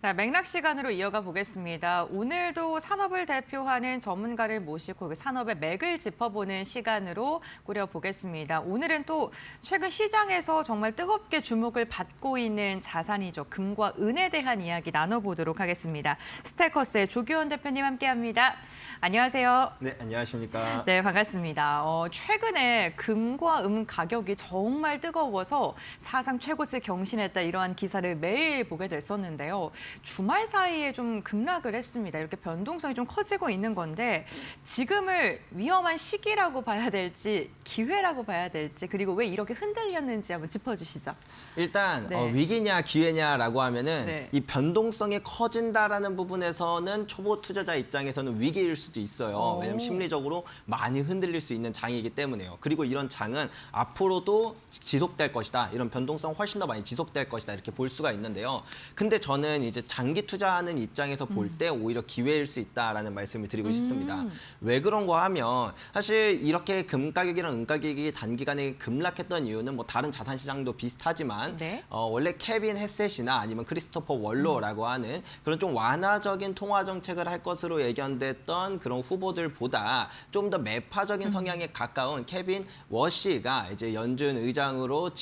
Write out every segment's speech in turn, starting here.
네, 맥락 시간으로 이어가 보겠습니다. 오늘도 산업을 대표하는 전문가를 모시고 그 산업의 맥을 짚어보는 시간으로 꾸려보겠습니다. 오늘은 또 최근 시장에서 정말 뜨겁게 주목을 받고 있는 자산이죠. 금과 은에 대한 이야기 나눠보도록 하겠습니다. 스테커스의 조규원 대표님 함께합니다. 안녕하세요. 네, 안녕하십니까. 네, 반갑습니다. 최근에 금과 은 가격이 정말 뜨거워서 사상 최고치 경신했다 이러한 기사를 매일 보게 됐었는데요. 주말 사이에 좀 급락을 했습니다. 이렇게 변동성이 좀 커지고 있는 건데 지금을 위험한 시기라고 봐야 될지 기회라고 봐야 될지 그리고 왜 이렇게 흔들렸는지 한번 짚어주시죠. 일단 네. 위기냐 기회냐라고 하면은 네. 이 변동성이 커진다라는 부분에서는 초보 투자자 입장에서는 위기일 수도 있어요. 왜냐하면 심리적으로 많이 흔들릴 수 있는 장이기 때문에요. 그리고 이런 장은 앞으로도 지속될 것이다. 이런 변동성 훨씬 더 많이 지속될 것이다. 이렇게 볼 수가 있는데요. 근데 저는 이제 장기 투자하는 입장에서 볼 때 오히려 기회일 수 있다라는 말씀을 드리고 싶습니다. 왜 그런가 하면 사실 이렇게 금 가격이랑 은 가격이 단기간에 급락했던 이유는 뭐 다른 자산 시장도 비슷하지만 네. 원래 케빈 헤셋이나 아니면 크리스토퍼 월로라고 하는 그런 좀 완화적인 통화 정책을 할 것으로 예견됐던 그런 후보들보다 좀 더 매파적인 성향에 가까운 케빈 워시가 이제 연준 의장으로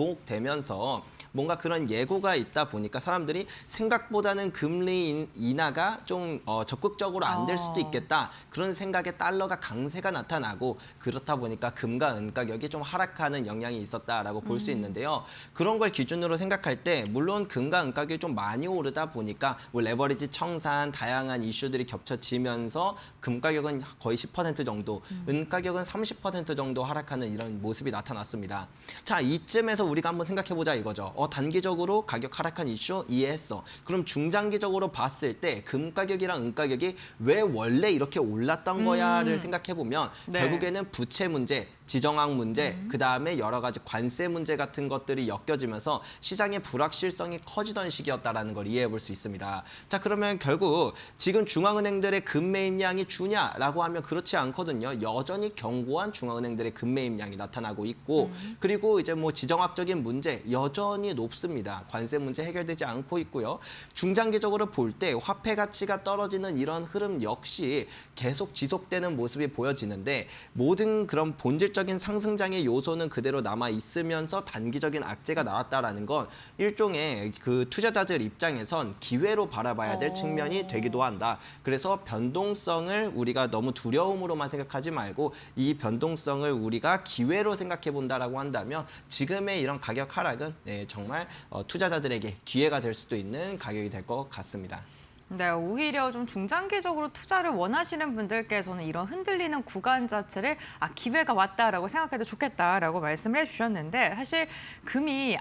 지목되면서 뭔가 그런 예고가 있다 보니까 사람들이 생각보다는 금리 인하가 좀 적극적으로 안 될 수도 있겠다. 그런 생각에 달러가 강세가 나타나고 그렇다 보니까 금과 은 가격이 좀 하락하는 영향이 있었다라고 볼 수 있는데요. 그런 걸 기준으로 생각할 때 물론 금과 은 가격이 좀 많이 오르다 보니까 뭐 레버리지 청산, 다양한 이슈들이 겹쳐지면서 금 가격은 거의 10% 정도, 은 가격은 30% 정도 하락하는 이런 모습이 나타났습니다. 자, 이쯤에서 우리가 한번 생각해보자 이거죠. 단기적으로 가격 하락한 이슈 이해했어. 그럼 중장기적으로 봤을 때 금 가격이랑 은 가격이 왜 원래 이렇게 올랐던 거야를 생각해보면 네. 결국에는 부채 문제, 지정학 문제, 그다음에 여러 가지 관세 문제 같은 것들이 엮여지면서 시장의 불확실성이 커지던 시기였다라는 걸 이해해 볼 수 있습니다. 자, 그러면 결국 지금 중앙은행들의 금 매입량이 주냐라고 하면 그렇지 않거든요. 여전히 견고한 중앙은행들의 금 매입량이 나타나고 있고 그리고 이제 뭐 지정학적인 문제 여전히 높습니다. 관세 문제 해결되지 않고 있고요. 중장기적으로 볼 때 화폐 가치가 떨어지는 이런 흐름 역시 계속 지속되는 모습이 보여지는데 모든 그런 본질적인 상승장의 요소는 그대로 남아 있으면서 단기적인 악재가 나왔다라는 건 일종의 그 투자자들 입장에선 기회로 바라봐야 될 측면이 되기도 한다. 그래서 변동성을 우리가 너무 두려움으로만 생각하지 말고 이 변동성을 우리가 기회로 생각해 본다라고 한다면 지금의 이런 가격 하락은 정말 투자자들에게 기회가 될 수도 있는 가격이 될 것 같습니다. 네, 오히려 좀 중장기적으로 투자를 원하시는 분들께서는 이런 흔들리는 구간 자체를 기회가 왔다라고 생각해도 좋겠다라고 말씀을 해주셨는데 사실 금이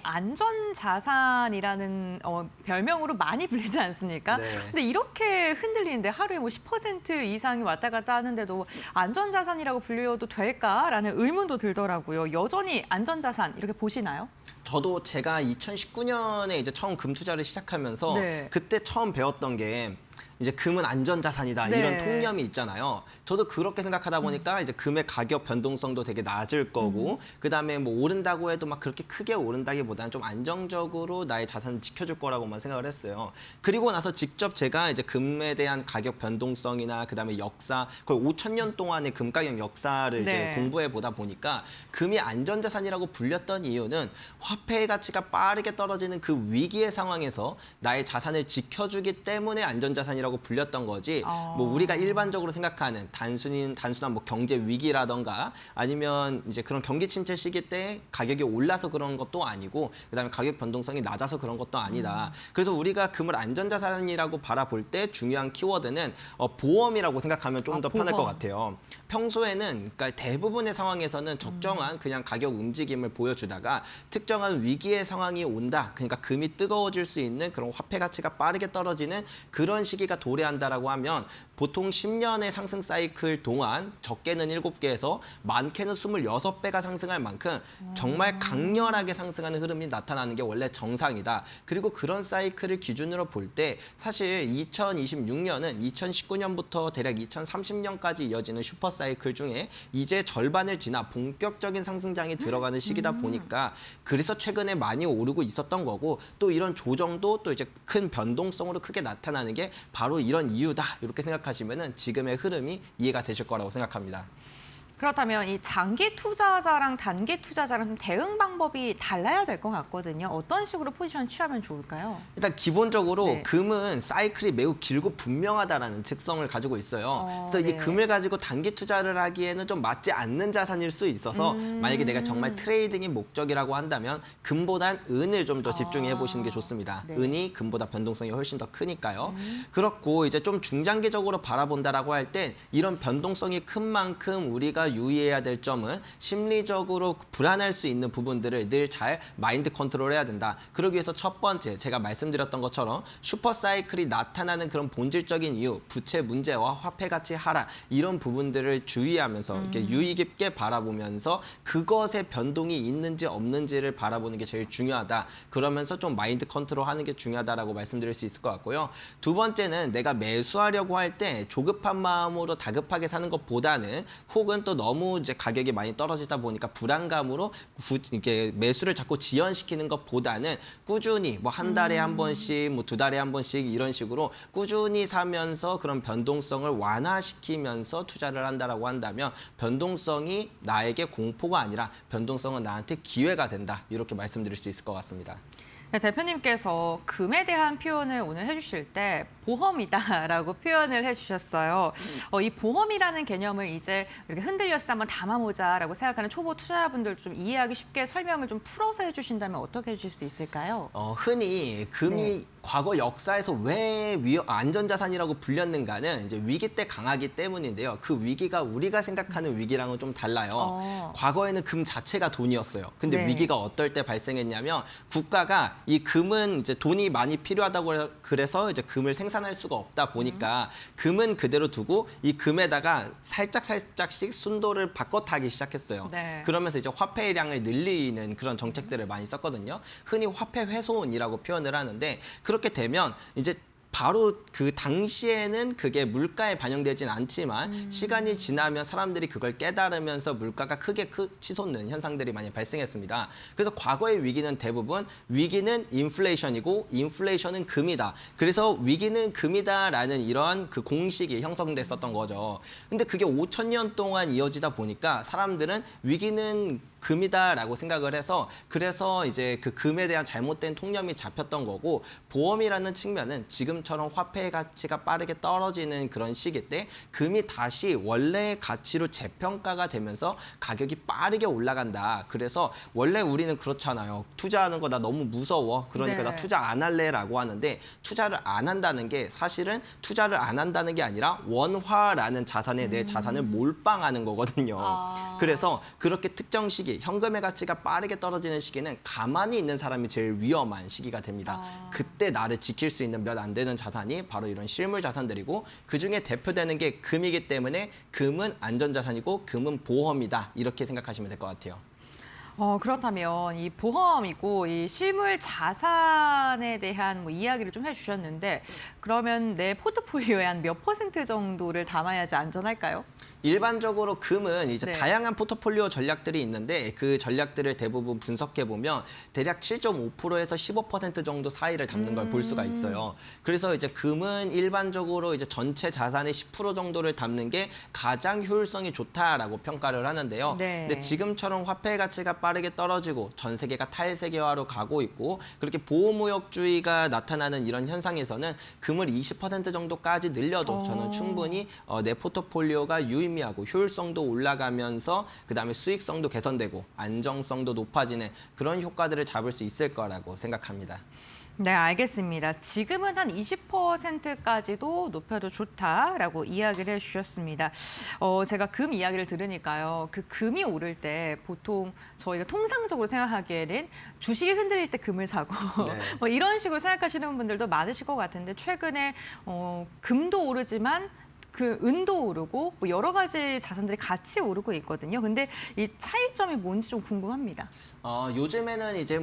안전자산이라는 별명으로 많이 불리지 않습니까? 네. 근데 이렇게 흔들리는데 하루에 뭐 10% 이상이 왔다 갔다 하는데도 안전자산이라고 불려도 될까라는 의문도 들더라고요. 여전히 안전자산 이렇게 보시나요? 저도 제가 2019년에 이제 처음 금 투자를 시작하면서 네. 그때 처음 배웠던 게 이제 금은 안전자산이다 네. 이런 통념이 있잖아요. 저도 그렇게 생각하다 보니까 이제 금의 가격 변동성도 되게 낮을 거고 그다음에 뭐 오른다고 해도 막 그렇게 크게 오른다기보다는 좀 안정적으로 나의 자산을 지켜줄 거라고만 생각을 했어요. 그리고 나서 직접 제가 이제 금에 대한 가격 변동성이나 그다음에 역사 거의 5,000년 동안의 금 가격 역사를 이제 네. 공부해 보다 보니까 금이 안전자산이라고 불렸던 이유는 화폐의 가치가 빠르게 떨어지는 그 위기의 상황에서 나의 자산을 지켜주기 때문에 안전자산이라고 불렸던 거지. 뭐 우리가 일반적으로 생각하는 단순한 뭐 경제 위기라던가 아니면 이제 그런 경기 침체 시기 때 가격이 올라서 그런 것도 아니고 그다음에 가격 변동성이 낮아서 그런 것도 아니다. 그래서 우리가 금을 안전자산이라고 바라볼 때 중요한 키워드는 보험이라고 생각하면 좀 더 편할 것 같아요. 평소에는 그러니까 대부분의 상황에서는 적정한 그냥 가격 움직임을 보여주다가 특정한 위기의 상황이 온다. 그러니까 금이 뜨거워질 수 있는 그런 화폐 가치가 빠르게 떨어지는 그런 시기가 도래한다라고 하면 보통 10년의 상승 사이클 동안 적게는 7개에서 많게는 26배가 상승할 만큼 정말 강렬하게 상승하는 흐름이 나타나는 게 원래 정상이다. 그리고 그런 사이클을 기준으로 볼 때 사실 2026년은 2019년부터 대략 2030년까지 이어지는 슈퍼 사이클 중에 이제 절반을 지나 본격적인 상승장이 들어가는 시기다 보니까 그래서 최근에 많이 오르고 있었던 거고 또 이런 조정도 또 이제 큰 변동성으로 크게 나타나는 게 바로 이런 이유다. 이렇게 생각하시면은 지금의 흐름이 이해가 되실 거라고 생각합니다. 그렇다면 이 장기 투자자랑 단기 투자자랑 좀 대응 방법이 달라야 될 것 같거든요. 어떤 식으로 포지션 취하면 좋을까요? 일단 기본적으로 네. 금은 사이클이 매우 길고 분명하다라는 특성을 가지고 있어요. 그래서 이 네. 금을 가지고 단기 투자를 하기에는 좀 맞지 않는 자산일 수 있어서 만약에 내가 정말 트레이딩이 목적이라고 한다면 금보단 은을 좀 더 집중해 보시는 게 좋습니다. 네. 은이 금보다 변동성이 훨씬 더 크니까요. 그렇고 이제 좀 중장기적으로 바라본다라고 할 때 이런 변동성이 큰 만큼 우리가 유의해야 될 점은 심리적으로 불안할 수 있는 부분들을 늘 잘 마인드 컨트롤해야 된다. 그러기 위해서 첫 번째 제가 말씀드렸던 것처럼 슈퍼 사이클이 나타나는 그런 본질적인 이유, 부채 문제와 화폐 가치 하락 이런 부분들을 주의하면서 이렇게 유의 깊게 바라보면서 그것의 변동이 있는지 없는지를 바라보는 게 제일 중요하다. 그러면서 좀 마인드 컨트롤하는 게 중요하다라고 말씀드릴 수 있을 것 같고요. 두 번째는 내가 매수하려고 할 때 조급한 마음으로 다급하게 사는 것보다는 혹은 또 너무 이제 가격이 많이 떨어지다 보니까 불안감으로 이렇게 매수를 자꾸 지연시키는 것보다는 꾸준히 뭐 한 달에 한 번씩, 뭐 2달에 한 번씩 이런 식으로 꾸준히 사면서 그런 변동성을 완화시키면서 투자를 한다라고 한다면 변동성이 나에게 공포가 아니라 변동성은 나한테 기회가 된다. 이렇게 말씀드릴 수 있을 것 같습니다. 네, 대표님께서 금에 대한 표현을 오늘 해주실 때 보험이다라고 표현을 해주셨어요. 이 보험이라는 개념을 이제 이렇게 흔들렸을 때 한번 담아보자라고 생각하는 초보 투자자분들 좀 이해하기 쉽게 설명을 좀 풀어서 해주신다면 어떻게 해주실 수 있을까요? 흔히 금이 네. 과거 역사에서 왜 안전자산이라고 불렸는가는 이제 위기 때 강하기 때문인데요. 그 위기가 우리가 생각하는 위기랑은 좀 달라요. 과거에는 금 자체가 돈이었어요. 근데 네. 위기가 어떨 때 발생했냐면 국가가 이 금은 이제 돈이 많이 필요하다고 그래서 이제 금을 생산할 수가 없다 보니까 금은 그대로 두고 이 금에다가 살짝씩 순도를 바꿔 타기 시작했어요. 네. 그러면서 이제 화폐량을 늘리는 그런 정책들을 많이 썼거든요. 흔히 화폐 훼손이라고 표현을 하는데 그렇게 되면 이제 바로 그 당시에는 그게 물가에 반영되진 않지만 시간이 지나면 사람들이 그걸 깨달으면서 물가가 크게 치솟는 현상들이 많이 발생했습니다. 그래서 과거의 위기는 대부분 위기는 인플레이션이고 인플레이션은 금이다. 그래서 위기는 금이다라는 이런 그 공식이 형성됐었던 거죠. 근데 그게 5,000년 동안 이어지다 보니까 사람들은 위기는 금이다라고 생각을 해서 그래서 이제 그 금에 대한 잘못된 통념이 잡혔던 거고 보험이라는 측면은 지금처럼 화폐의 가치가 빠르게 떨어지는 그런 시기 때 금이 다시 원래의 가치로 재평가가 되면서 가격이 빠르게 올라간다. 그래서 원래 우리는 그렇잖아요. 투자하는 거 나 너무 무서워. 그러니까 네. 나 투자 안 할래라고 하는데 투자를 안 한다는 게 사실은 투자를 안 한다는 게 아니라 원화라는 자산에 내 자산을 몰빵하는 거거든요. 그래서 그렇게 특정 시기 현금의 가치가 빠르게 떨어지는 시기는 가만히 있는 사람이 제일 위험한 시기가 됩니다. 그때 나를 지킬 수 있는 몇 안 되는 자산이 바로 이런 실물 자산들이고 그중에 대표되는 게 금이기 때문에 금은 안전자산이고 금은 보험이다. 이렇게 생각하시면 될 것 같아요. 그렇다면 이 보험이고 이 실물 자산에 대한 뭐 이야기를 좀 해주셨는데 그러면 내 포트폴리오에 한 몇 % 정도를 담아야지 안전할까요? 일반적으로 금은 이제 네. 다양한 포트폴리오 전략들이 있는데 그 전략들을 대부분 분석해 보면 대략 7.5%에서 15% 정도 사이를 담는 걸 볼 수가 있어요. 그래서 이제 금은 일반적으로 이제 전체 자산의 10% 정도를 담는 게 가장 효율성이 좋다라고 평가를 하는데요. 네. 근데 지금처럼 화폐 가치가 빠르게 떨어지고 전 세계가 탈세계화로 가고 있고 그렇게 보호무역주의가 나타나는 이런 현상에서는 금을 20% 정도까지 늘려도 저는 충분히 내 포트폴리오가 유의미하고 효율성도 올라가면서 그다음에 수익성도 개선되고 안정성도 높아지는 그런 효과들을 잡을 수 있을 거라고 생각합니다. 네, 알겠습니다. 지금은 한 20%까지도 높여도 좋다라고 이야기를 해주셨습니다. 제가 금 이야기를 들으니까요. 그 금이 오를 때 보통 저희가 통상적으로 생각하기에는 주식이 흔들릴 때 금을 사고 네. 뭐 이런 식으로 생각하시는 분들도 많으실 것 같은데 최근에 금도 오르지만 그 은도 오르고 뭐 여러 가지 자산들이 같이 오르고 있거든요. 근데 이 차이점이 뭔지 좀 궁금합니다. 요즘에는 이제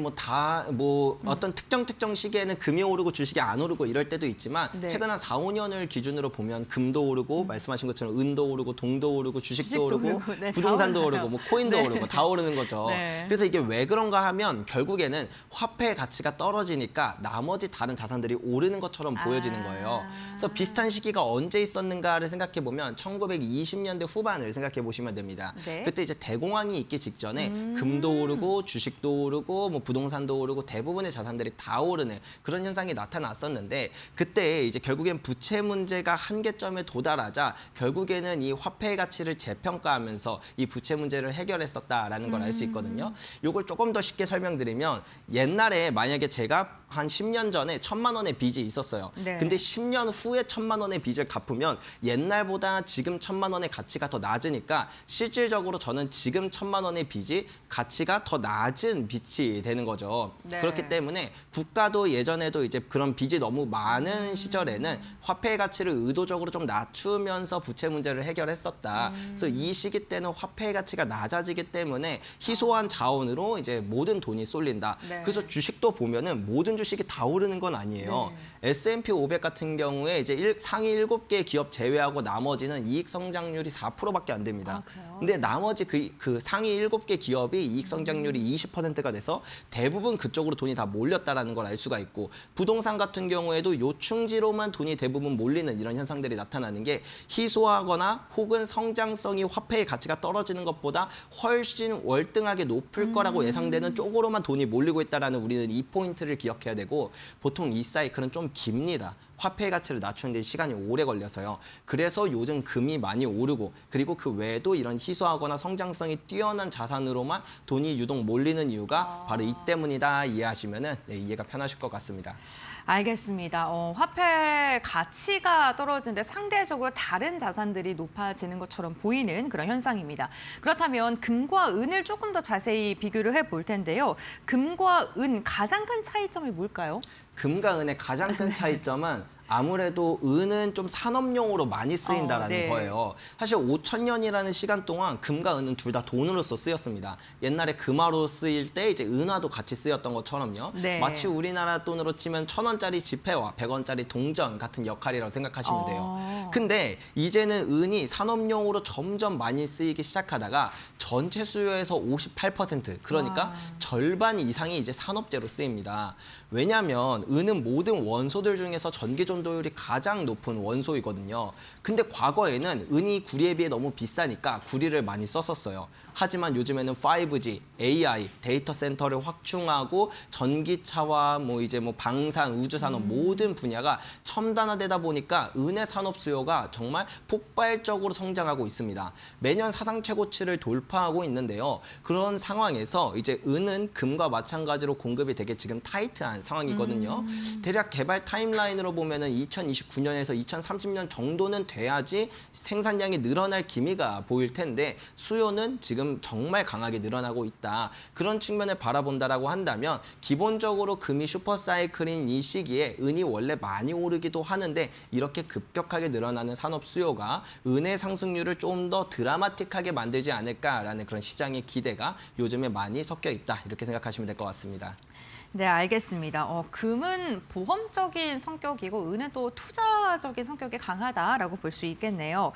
어떤 특정 시기에는 금이 오르고 주식이 안 오르고 이럴 때도 있지만 네. 최근 한 4, 5년을 기준으로 보면 금도 오르고 말씀하신 것처럼 은도 오르고 동도 오르고 주식도 오르고 오르고, 네, 다 부동산도 오르나요? 오르고 뭐 코인도 네. 오르고 다 오르는 거죠. 네. 그래서 이게 왜 그런가 하면 결국에는 화폐의 가치가 떨어지니까 나머지 다른 자산들이 오르는 것처럼 보여지는 거예요. 그래서 비슷한 시기가 언제 있었는가를 생각해 보면 1920년대 후반을 생각해 보시면 됩니다. 네. 그때 이제 대공황이 있기 직전에 금도 오르고 주식도 오르고 뭐 부동산도 오르고 대부분의 자산들이 다 오르는 그런 현상이 나타났었는데 그때 이제 결국엔 부채 문제가 한계점에 도달하자 결국에는 이 화폐의 가치를 재평가하면서 이 부채 문제를 해결했었다라는 걸 알 수 있거든요. 이걸 조금 더 쉽게 설명드리면 옛날에 만약에 제가 한 10년 전에 1,000만 원의 빚이 있었어요. 네. 근데 10년 후에 1,000만 원의 빚을 갚으면 옛날보다 지금 1,000만 원의 가치가 더 낮으니까 실질적으로 저는 지금 1,000만 원의 빚이 가치가 더 낮은 빚이 되는 거죠. 네. 그렇기 때문에 국가도 예전에도 이제 그런 빚이 너무 많은 시절에는 화폐의 가치를 의도적으로 좀 낮추면서 부채 문제를 해결했었다. 그래서 이 시기 때는 화폐의 가치가 낮아지기 때문에 희소한 자원으로 이제 모든 돈이 쏠린다. 네. 그래서 주식도 보면은 모든 주식이 다 오르는 건 아니에요. S&P 500 같은 경우에 이제 상위 7개 기업 제외하고 나머지는 이익 성장률이 4%밖에 안 됩니다. 그래요? 근데 나머지 그 상위 7개 기업이 이익 성장률이 20%가 돼서 대부분 그쪽으로 돈이 다 몰렸다라는 걸 알 수가 있고 부동산 같은 경우에도 요충지로만 돈이 대부분 몰리는 이런 현상들이 나타나는 게 희소하거나 혹은 성장성이 화폐의 가치가 떨어지는 것보다 훨씬 월등하게 높을 거라고 예상되는 쪽으로만 돈이 몰리고 있다라는 우리는 이 포인트를 기억해야 되고 보통 이 사이클은 좀 깁니다. 화폐의 가치를 낮추는 데 시간이 오래 걸려서요. 그래서 요즘 금이 많이 오르고 그리고 그 외에도 이런 희소하거나 성장성이 뛰어난 자산으로만 돈이 유독 몰리는 이유가 바로 이 때문이다 이해하시면은 이해가 편하실 것 같습니다. 알겠습니다. 화폐 가치가 떨어지는데 상대적으로 다른 자산들이 높아지는 것처럼 보이는 그런 현상입니다. 그렇다면 금과 은을 조금 더 자세히 비교를 해볼 텐데요. 금과 은 가장 큰 차이점이 뭘까요? 금과 은의 가장 큰 차이점은 아무래도 은은 좀 산업용으로 많이 쓰인다라는 네. 거예요. 사실 5,000년이라는 시간 동안 금과 은은 둘 다 돈으로서 쓰였습니다. 옛날에 금화로 쓰일 때 이제 은화도 같이 쓰였던 것처럼요. 네. 마치 우리나라 돈으로 치면 1,000원짜리 지폐와 100원짜리 동전 같은 역할이라고 생각하시면 돼요. 근데 이제는 은이 산업용으로 점점 많이 쓰이기 시작하다가 전체 수요에서 58% 그러니까 와. 절반 이상이 이제 산업재로 쓰입니다. 왜냐하면 은은 모든 원소들 중에서 전기 전도율이 가장 높은 원소이거든요. 근데 과거에는 은이 구리에 비해 너무 비싸니까 구리를 많이 썼었어요. 하지만 요즘에는 5G, AI, 데이터 센터를 확충하고 전기차와 방산, 우주산업 모든 분야가 첨단화되다 보니까 은의 산업 수요가 정말 폭발적으로 성장하고 있습니다. 매년 사상 최고치를 돌파하고 있는데요. 그런 상황에서 이제 은은 금과 마찬가지로 공급이 되게 지금 타이트한 상황이거든요. 대략 개발 타임라인으로 보면은 2029년에서 2030년 정도는 돼야지 생산량이 늘어날 기미가 보일 텐데 수요는 지금 정말 강하게 늘어나고 있다. 그런 측면을 바라본다라고 한다면 기본적으로 금이 슈퍼사이클인 이 시기에 은이 원래 많이 오르기도 하는데 이렇게 급격하게 늘어나는 산업 수요가 은의 상승률을 좀 더 드라마틱하게 만들지 않을까라는 그런 시장의 기대가 요즘에 많이 섞여 있다. 이렇게 생각하시면 될 것 같습니다. 네, 알겠습니다. 금은 보험적인 성격이고 은은 또 투자적인 성격이 강하다라고 볼 수 있겠네요.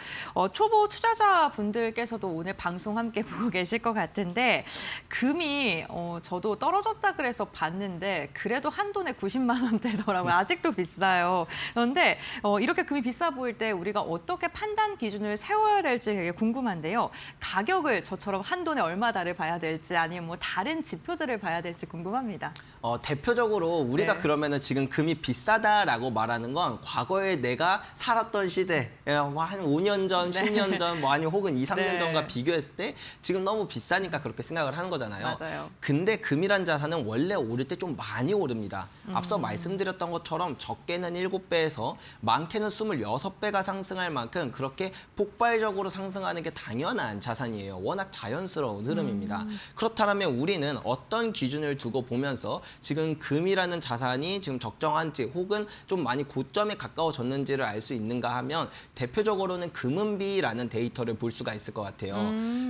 초보 투자자분들께서도 오늘 방송 함께 보고 계실 것 같은데 금이 저도 떨어졌다 그래서 봤는데 그래도 한 돈에 90만 원대더라고요. 아직도 비싸요. 그런데 이렇게 금이 비싸 보일 때 우리가 어떻게 판단 기준을 세워야 될지 되게 궁금한데요. 가격을 저처럼 한 돈에 얼마다를 봐야 될지 아니면 뭐 다른 지표들을 봐야 될지 궁금합니다. 대표적으로 우리가 네. 그러면은 지금 금이 비싸다라고 말하는 건 과거에 내가 살았던 시대, 한 5년 전, 네. 10년 전, 아니면 혹은 2, 3년 네. 전과 비교했을 때 지금 너무 비싸니까 그렇게 생각을 하는 거잖아요. 맞아요. 근데 금이란 자산은 원래 오를 때 좀 많이 오릅니다. 앞서 말씀드렸던 것처럼 적게는 7배에서 많게는 26배가 상승할 만큼 그렇게 폭발적으로 상승하는 게 당연한 자산이에요. 워낙 자연스러운 흐름입니다. 그렇다면 우리는 어떤 기준을 두고 보면서 지금 금이라는 자산이 지금 적정한지 혹은 좀 많이 고점에 가까워졌는지를 알 수 있는가 하면 대표적으로는 금은비라는 데이터를 볼 수가 있을 것 같아요.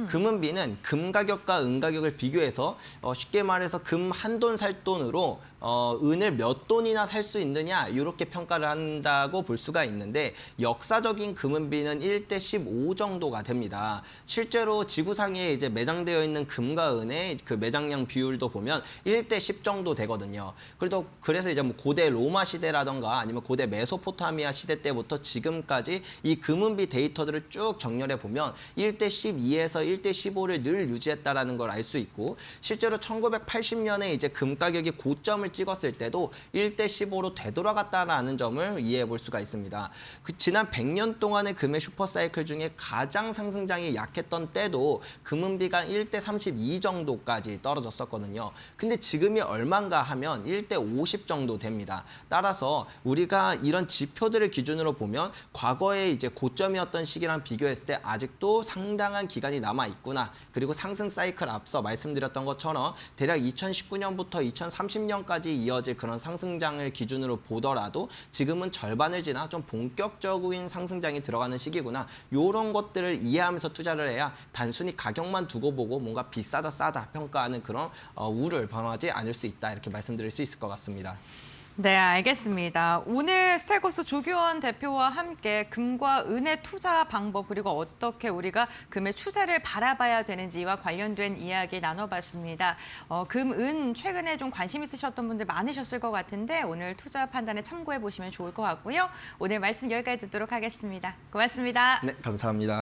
금은비는 금 가격과 은 가격을 비교해서 쉽게 말해서 금 한 돈 살 돈으로 은을 몇 돈이나 살 수 있느냐 이렇게 평가를 한다고 볼 수가 있는데 역사적인 금은비는 1대 15 정도가 됩니다. 실제로 지구상에 이제 매장되어 있는 금과 은의 그 매장량 비율도 보면 1대 10 정도 되거든요. 그래서 이제 뭐 고대 로마 시대라던가 아니면 고대 메소포타미아 시대 때부터 지금까지 이 금은비 데이터들을 쭉 정렬해 보면 1대 12에서 1대 15를 늘 유지했다라는 걸 알 수 있고 실제로 1980년에 이제 금 가격이 고점을 찍었을 때도 1대 15로 되돌아갔다라는 점을 이해해 볼 수가 있습니다. 지난 100년 동안의 금의 슈퍼사이클 중에 가장 상승장이 약했던 때도 금은비가 1대 32 정도까지 떨어졌었거든요. 근데 지금이 얼마인가 하면 1대 50 정도 됩니다. 따라서 우리가 이런 지표들을 기준으로 보면 과거에 이제 고점이었던 시기랑 비교했을 때 아직도 상당한 기간이 남아 있구나. 그리고 상승 사이클 앞서 말씀드렸던 것처럼 대략 2019년부터 2030년까지 이어질 그런 상승장을 기준으로 보더라도 지금은 절반을 지나 좀 본격적인 상승장이 들어가는 시기구나. 이런 것들을 이해하면서 투자를 해야 단순히 가격만 두고 보고 뭔가 비싸다 싸다 평가하는 그런 우를 범하지 않을 수 있다. 이렇게 말씀드릴 수 있을 것 같습니다. 네, 알겠습니다. 오늘 스테고스 조규원 대표와 함께 금과 은의 투자 방법 그리고 어떻게 우리가 금의 추세를 바라봐야 되는지와 관련된 이야기 나눠봤습니다. 금, 은 최근에 좀 관심 있으셨던 분들 많으셨을 것 같은데 오늘 투자 판단에 참고해 보시면 좋을 것 같고요. 오늘 말씀 여기까지 듣도록 하겠습니다. 고맙습니다. 네, 감사합니다.